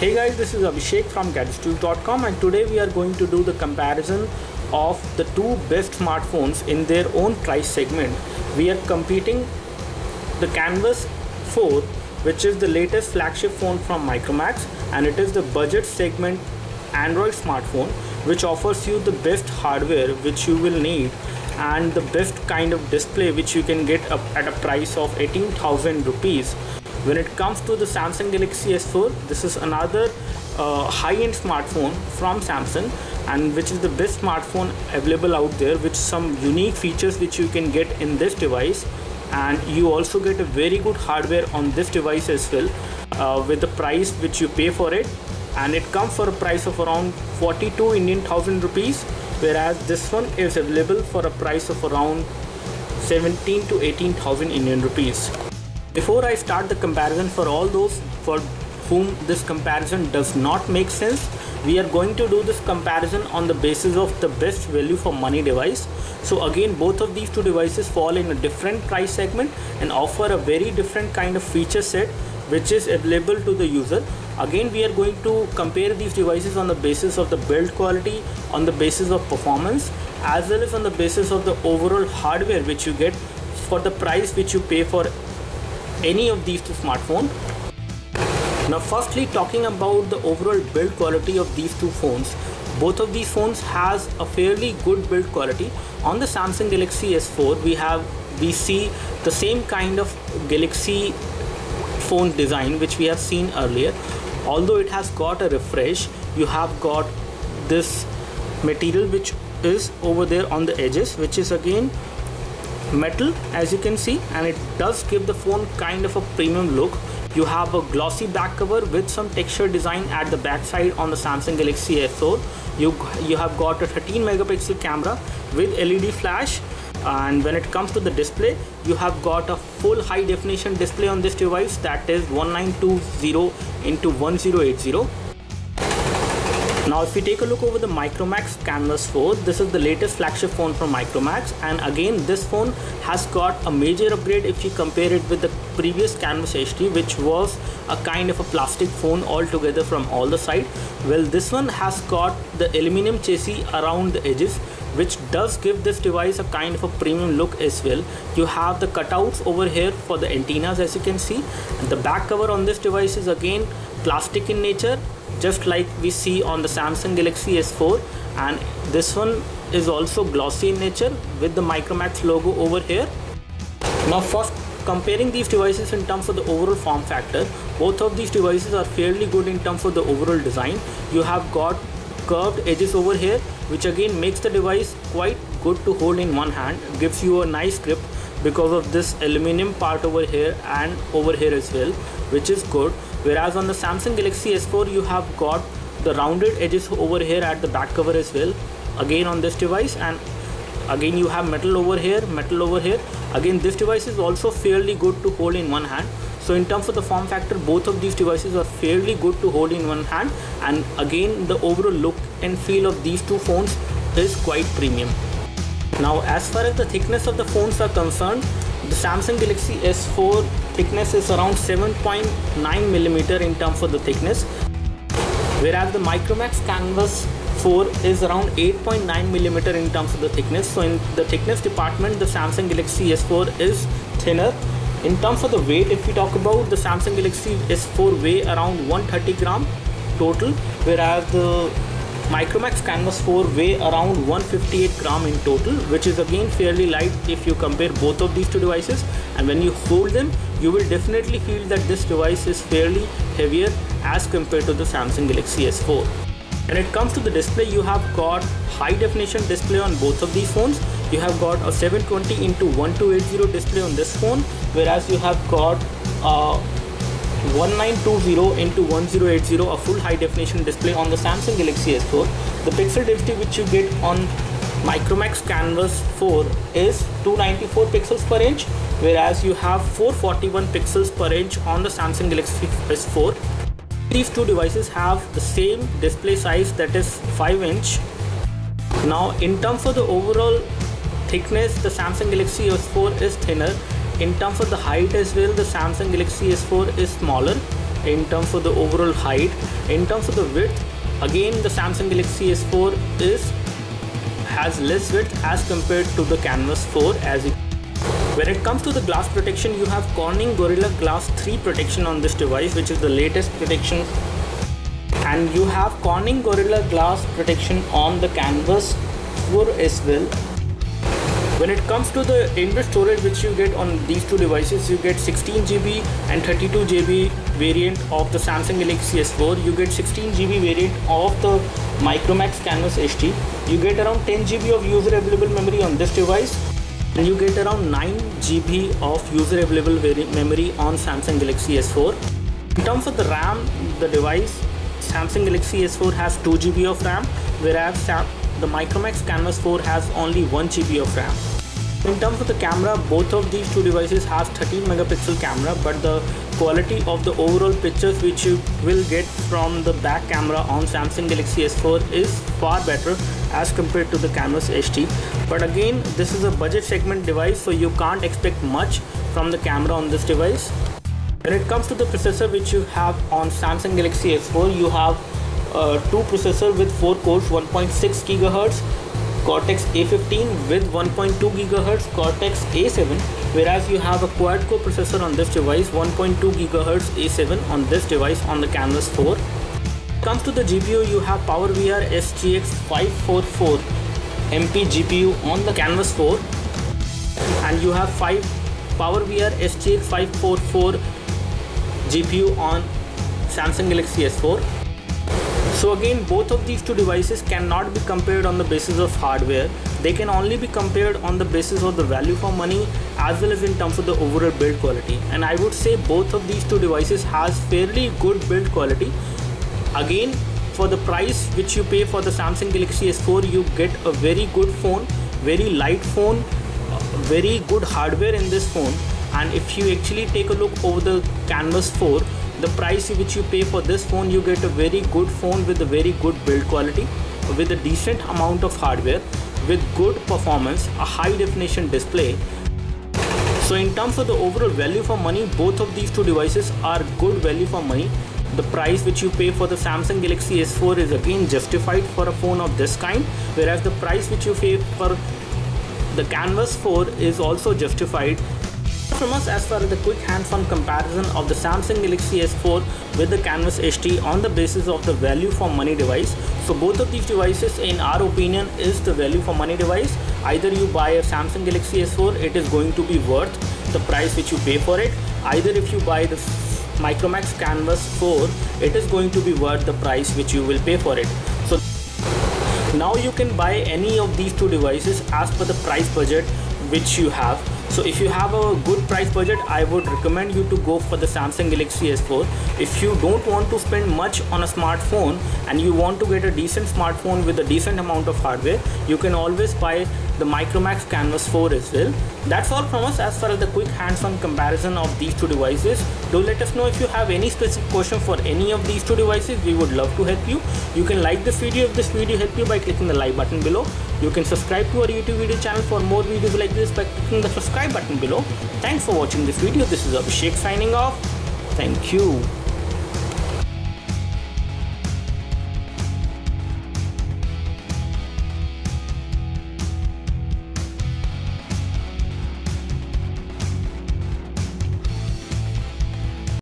Hey guys, this is Abhishek from gadgetstools.com, and today we are going to do the comparison of the two best smartphones in their own price segment. We are competing the Canvas 4, which is the latest flagship phone from Micromax, and it is the budget segment Android smartphone which offers you the best hardware which you will need and the best kind of display which you can get at a price of 18,000 rupees. When it comes to the Samsung Galaxy S4, this is another high-end smartphone from Samsung, and which is the best smartphone available out there with some unique features which you can get in this device, and you also get a very good hardware on this device as well with the price which you pay for it, and it comes for a price of around 42 Indian thousand rupees, whereas this one is available for a price of around 17 to 18,000 Indian rupees. Before I start the comparison, for all those for whom this comparison does not make sense, we are going to do this comparison on the basis of the best value for money device. So again, both of these two devices fall in a different price segment and offer a very different kind of feature set which is available to the user. Again, we are going to compare these devices on the basis of the build quality, on the basis of performance, as well as on the basis of the overall hardware which you get for the price which you pay for any of these two smartphones. Now firstly, talking about the overall build quality of these two phones, both of these phones has a fairly good build quality. On the Samsung Galaxy S4 we see the same kind of Galaxy phone design which we have seen earlier. Although it has got a refresh, you have got this material which is over there on the edges, which is again metal, as you can see, and it does give the phone kind of a premium look. You have a glossy back cover with some texture design at the back side on the Samsung Galaxy S4. You have got a 13 megapixel camera with LED flash, and when it comes to the display, you have got a full high definition display on this device, that is 1920 into 1080. Now if we take a look over the Micromax Canvas 4, this is the latest flagship phone from Micromax, and again this phone has got a major upgrade if you compare it with the previous Canvas HD, which was a kind of a plastic phone altogether from all the sides. Well, this one has got the aluminum chassis around the edges, which does give this device a kind of a premium look as well. You have the cutouts over here for the antennas, as you can see. The back cover on this device is again plastic in nature, just like we see on the Samsung Galaxy S4, and this one is also glossy in nature with the Micromax logo over here. Now first, comparing these devices in terms of the overall form factor, both of these devices are fairly good in terms of the overall design. You have got curved edges over here, which again makes the device quite good to hold in one hand, gives you a nice grip because of this aluminum part over here and over here as well, which is good. Whereas on the Samsung Galaxy S4, you have got the rounded edges over here at the back cover as well, again on this device, and again you have metal over here, metal over here. Again, this device is also fairly good to hold in one hand. So in terms of the form factor, both of these devices are fairly good to hold in one hand, and again the overall look and feel of these two phones is quite premium. Now as far as the thickness of the phones are concerned, the Samsung Galaxy S4 thickness is around 7.9 millimeter in terms of the thickness, whereas the Micromax Canvas 4 is around 8.9 millimeter in terms of the thickness. So in the thickness department, the Samsung Galaxy S4 is thinner. In terms of the weight, if we talk about the Samsung Galaxy S4 weigh around 130 gram total, whereas the Micromax Canvas 4 weigh around 158 gram in total, which is again fairly light if you compare both of these two devices, and when you hold them, you will definitely feel that this device is fairly heavier as compared to the Samsung Galaxy S4. When it comes to the display, you have got high definition display on both of these phones. You have got a 720 into 1280 display on this phone, whereas you have got 1920 into 1080, a full high definition display on the Samsung Galaxy S4. The pixel density which you get on Micromax Canvas 4 is 294 pixels per inch, whereas you have 441 pixels per inch on the Samsung Galaxy S4. These two devices have the same display size, that is 5 inch. Now in terms of the overall thickness, the Samsung Galaxy S4 is thinner. In terms of the height as well, the Samsung Galaxy S4 is smaller. in terms of the overall height. In terms of the width, again the Samsung Galaxy S4 has less width as compared to the Canvas 4. When it comes to the glass protection, you have Corning Gorilla Glass 3 protection on this device, which is the latest protection, and you have Corning Gorilla Glass protection on the Canvas 4 as well. When it comes to the inbuilt storage which you get on these two devices, you get 16 GB and 32 GB variant of the Samsung Galaxy S4. You get 16 GB variant of the Micromax Canvas HT. You get around 10 GB of user available memory on this device, and you get around 9 GB of user available memory on Samsung Galaxy S4. In terms of the RAM, the device Samsung Galaxy S4 has 2 GB of RAM, whereas the Micromax Canvas 4 has only 1 GB of RAM. In terms of the camera, both of these two devices have 13 megapixel camera, but the quality of the overall pictures which you will get from the back camera on Samsung Galaxy S4 is far better as compared to the Canvas HT. But again, this is a budget segment device, so you can't expect much from the camera on this device. When it comes to the processor which you have on Samsung Galaxy S4, you have two processor with 4 cores, 1.6 GHz Cortex A15 with 1.2 GHz Cortex A7, whereas you have a quad-core processor on this device, 1.2 GHz A7 on this device on the Canvas 4. Comes to the GPU, you have PowerVR SGX 544 MP GPU on the Canvas 4, and you have PowerVR SGX 544 GPU on Samsung Galaxy S4. So again, both of these two devices cannot be compared on the basis of hardware. They can only be compared on the basis of the value for money as well as in terms of the overall build quality. And I would say both of these two devices has fairly good build quality. Again, for the price which you pay for the Samsung Galaxy S4, you get a very good phone, very light phone, very good hardware in this phone. And if you actually take a look over the Canvas 4, the price which you pay for this phone, you get a very good phone with a very good build quality, with a decent amount of hardware, with good performance, a high definition display. So in terms of the overall value for money, both of these two devices are good value for money. The price which you pay for the Samsung Galaxy S4 is again justified for a phone of this kind, whereas the price which you pay for the Canvas 4 is also justified. From us as far as the quick hands-on comparison of the Samsung Galaxy S4 with the Canvas HT on the basis of the value for money device. So both of these devices in our opinion is the value for money device. Either you buy a Samsung Galaxy S4, it is going to be worth the price which you pay for it. Either if you buy the Micromax Canvas 4, it is going to be worth the price which you will pay for it. So now you can buy any of these two devices as per the price budget which you have. So if you have a good price budget, I would recommend you to go for the Samsung Galaxy S4. If you don't want to spend much on a smartphone and you want to get a decent smartphone with a decent amount of hardware, you can always buy the Micromax Canvas 4 as well. That's all from us as far as the quick hands-on comparison of these two devices. Do let us know if you have any specific question for any of these two devices. We would love to help you. You can like this video if this video helped you by clicking the like button below. You can subscribe to our YouTube video channel for more videos like this by clicking the subscribe button below. Thanks for watching this video. This is Abhishek signing off. Thank you.